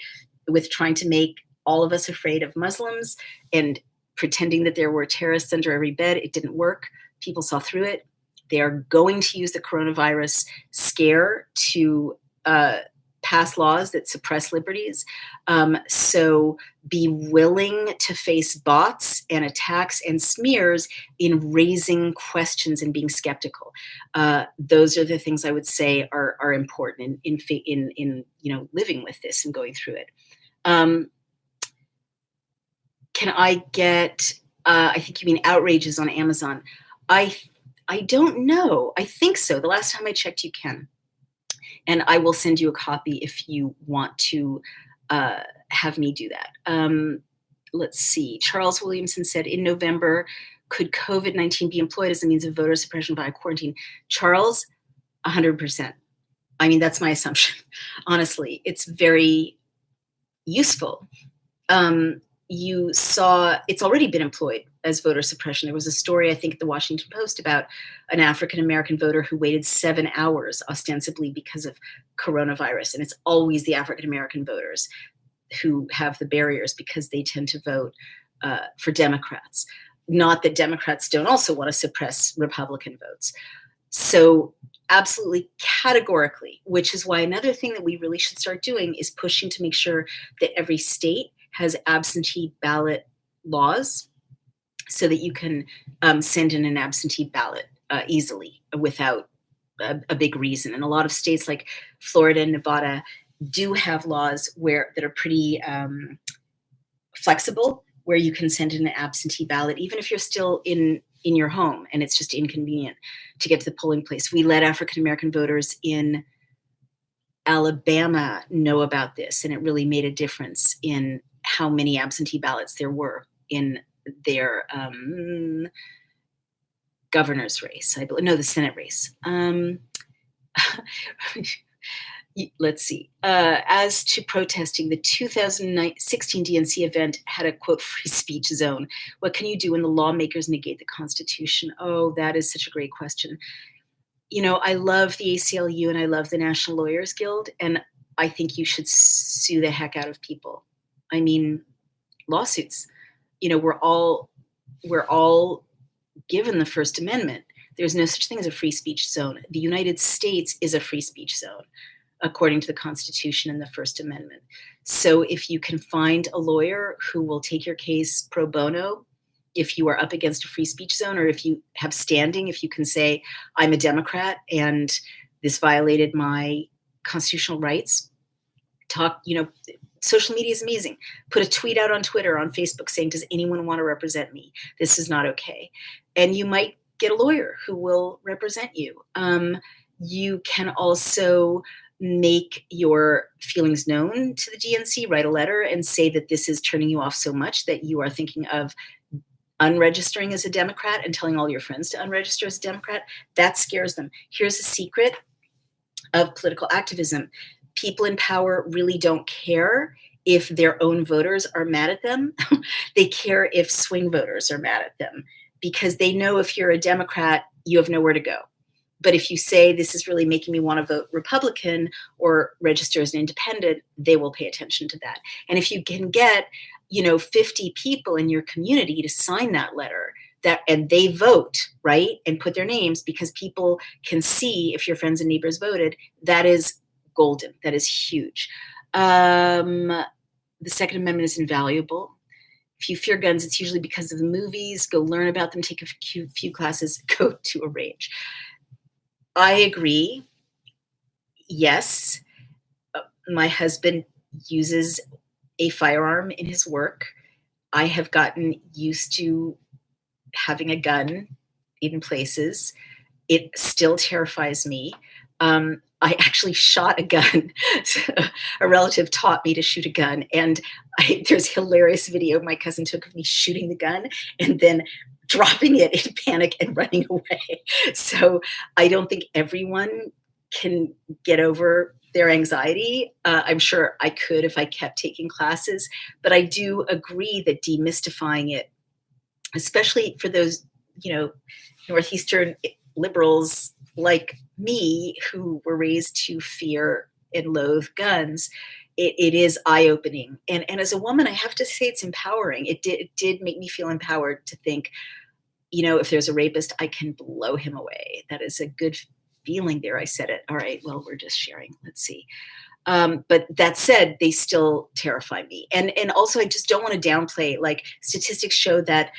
with trying to make all of us afraid of Muslims and pretending that there were terrorists under every bed. It didn't work. People saw through it. They are going to use the coronavirus scare to pass laws that suppress liberties. So be willing to face bots and attacks and smears in raising questions and being skeptical. Those are the things I would say are important in living with this and going through it. Can I get? I think you mean outrages on Amazon. I don't know. I think so. The last time I checked, you can. And I will send you a copy if you want to have me do that. Let's see. Charles Williamson said, in November, could COVID-19 be employed as a means of voter suppression via quarantine? Charles, 100%. I mean, that's my assumption. Honestly, it's very useful. You saw it's already been employed as voter suppression. There was a story, I think, at the Washington Post about an African-American voter who waited 7 hours ostensibly because of coronavirus. And it's always the African-American voters who have the barriers because they tend to vote for Democrats. Not that Democrats don't also want to suppress Republican votes. So absolutely categorically, which is why another thing that we really should start doing is pushing to make sure that every state has absentee ballot laws so that you can send in an absentee ballot easily without a big reason. And a lot of states like Florida and Nevada do have laws that are pretty flexible, where you can send in an absentee ballot, even if you're still in your home and it's just inconvenient to get to the polling place. We let African-American voters in Alabama know about this, and it really made a difference in how many absentee ballots there were in their governor's race. The Senate race. Let's see. As to protesting, the 2016 DNC event had a, quote, free speech zone. What can you do when the lawmakers negate the Constitution? Oh, that is such a great question. I love the ACLU and I love the National Lawyers Guild, and I think you should sue the heck out of people. I mean, lawsuits. We're all given the First Amendment. There's no such thing as a free speech zone. The United States is a free speech zone, according to the Constitution and the First Amendment. So if you can find a lawyer who will take your case pro bono, if you are up against a free speech zone, or if you have standing, if you can say, I'm a Democrat and this violated my constitutional rights, social media is amazing. Put a tweet out on Twitter, on Facebook saying, does anyone want to represent me? This is not okay. And you might get a lawyer who will represent you. You can also make your feelings known to the DNC, write a letter and say that this is turning you off so much that you are thinking of unregistering as a Democrat and telling all your friends to unregister as a Democrat. That scares them. Here's a secret of political activism. People in power really don't care if their own voters are mad at them. They care if swing voters are mad at them, because they know if you're a Democrat, you have nowhere to go. But if you say, this is really making me want to vote Republican or register as an independent, they will pay attention to that. And if you can get, 50 people in your community to sign that letter, and they vote, right, and put their names, because people can see if your friends and neighbors voted, that is golden. That is huge. The Second Amendment is invaluable. If you fear guns, it's usually because of the movies. Go learn about them, take a few classes, go to a range. I agree. Yes, my husband uses a firearm in his work. I have gotten used to having a gun in places. It still terrifies me. I actually shot a gun. A relative taught me to shoot a gun, and there's a hilarious video my cousin took of me shooting the gun and then dropping it in panic and running away. So I don't think everyone can get over their anxiety. I'm sure I could if I kept taking classes, but I do agree that demystifying it, especially for those, Northeastern liberals like me who were raised to fear and loathe guns, it is eye-opening. And as a woman, I have to say it's empowering. It did make me feel empowered to think, if there's a rapist, I can blow him away. That is a good feeling there. I said it. All right, well, we're just sharing. Let's see. But that said, they still terrify me. And also, I just don't want to downplay, like, statistics show that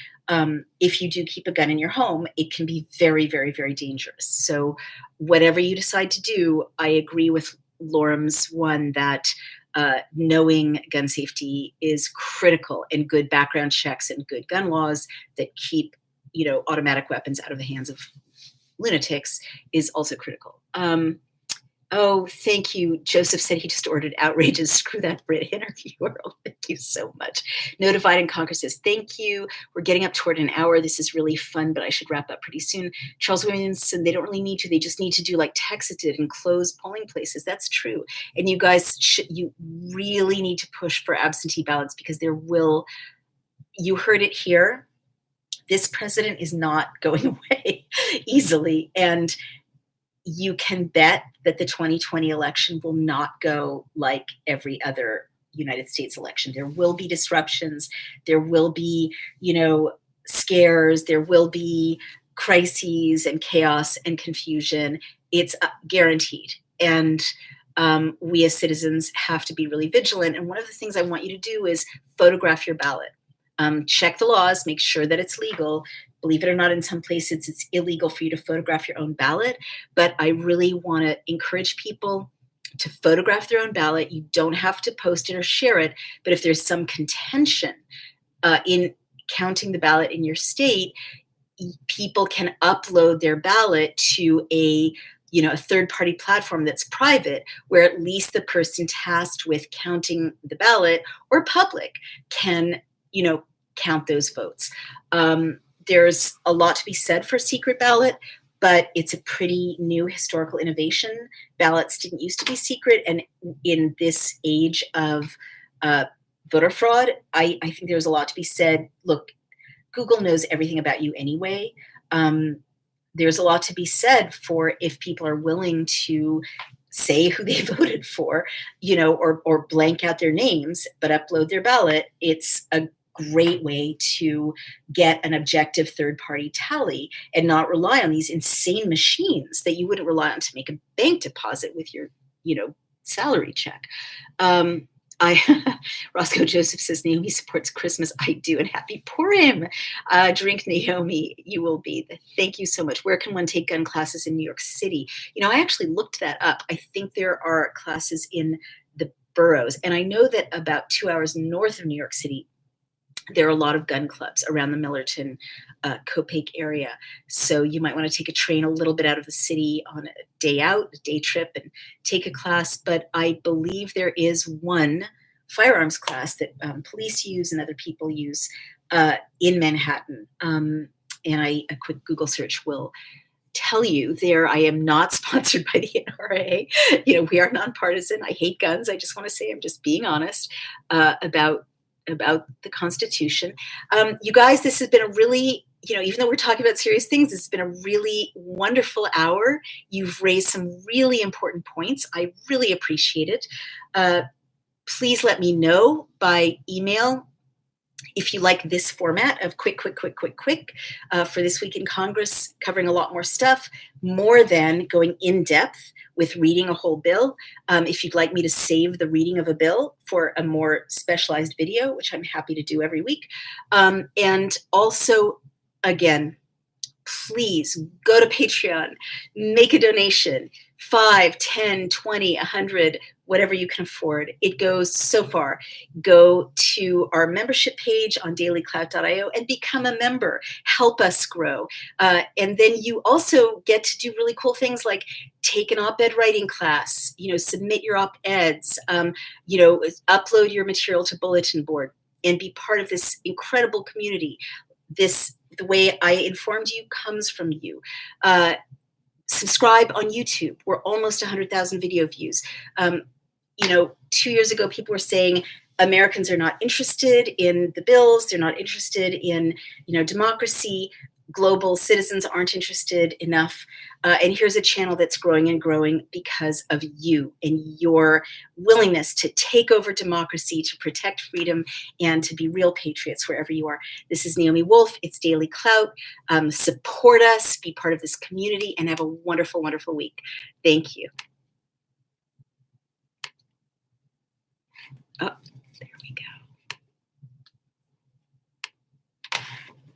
if you do keep a gun in your home, it can be very, very, very dangerous. So whatever you decide to do, I agree with Lorem's one that knowing gun safety is critical, and good background checks and good gun laws that keep, automatic weapons out of the hands of lunatics is also critical. Oh, thank you. Joseph said he just ordered outrages. Screw that Brit interviewer. Thank you so much. No Divide and Conquer says, thank you. We're getting up toward an hour. This is really fun, but I should wrap up pretty soon. Charles Williamson, they don't really need to. They just need to do like Texas did and close polling places. That's true. And you guys, you really need to push for absentee ballots, because you heard it here. This president is not going away easily. And you can bet that the 2020 election will not go like every other United States election. There will be disruptions. There will be, scares. There will be crises and chaos and confusion. It's guaranteed. And we as citizens have to be really vigilant. And one of the things I want you to do is photograph your ballot. Check the laws, make sure that it's legal. Believe it or not, in some places it's illegal for you to photograph your own ballot, but I really want to encourage people to photograph their own ballot. You don't have to post it or share it, but if there's some contention in counting the ballot in your state, people can upload their ballot to a third-party platform that's private, where at least the person tasked with counting the ballot or public can, count those votes. There's a lot to be said for secret ballot, but it's a pretty new historical innovation. Ballots didn't used to be secret. And in this age of voter fraud, I think there's a lot to be said. Look, Google knows everything about you anyway. There's a lot to be said for if people are willing to say who they voted for, or blank out their names, but upload their ballot. It's a great way to get an objective third-party tally and not rely on these insane machines that you wouldn't rely on to make a bank deposit with your, salary check. Roscoe Joseph says, Naomi supports Christmas. I do, and happy Purim. Drink Naomi, you will be. Thank you so much. Where can one take gun classes in New York City? I actually looked that up. I think there are classes in the boroughs, and I know that about 2 hours north of New York City, there are a lot of gun clubs around the Millerton, Copake area. So you might want to take a train a little bit out of the city on a day out, a day trip, and take a class. But I believe there is one firearms class that police use and other people use in Manhattan. And a quick Google search will tell you there. I am not sponsored by the NRA. We are nonpartisan. I hate guns. I just want to say I'm just being honest about the Constitution. You guys, this has been a really, even though we're talking about serious things, it's been a really wonderful hour. You've raised some really important points. I really appreciate it. Please let me know by email if you like this format of quick for This Week in Congress, covering a lot more stuff, more than going in depth with reading a whole bill. If you'd like me to save the reading of a bill for a more specialized video, which I'm happy to do every week. And also, again, please go to Patreon, make a donation, 5, 10, 20, 100, whatever you can afford. It goes so far. Go to our membership page on dailyclout.io and become a member. Help us grow. And then you also get to do really cool things like take an op-ed writing class, submit your op-eds, upload your material to bulletin board and be part of this incredible community. The way I informed you comes from you. Subscribe on YouTube. We're almost 100,000 video views. 2 years ago, people were saying Americans are not interested in the bills. They're not interested in, democracy. Global citizens aren't interested enough. And here's a channel that's growing and growing because of you and your willingness to take over democracy, to protect freedom, and to be real patriots wherever you are. This is Naomi Wolf. It's Daily Clout. Support us, be part of this community, and have a wonderful, wonderful week. Thank you.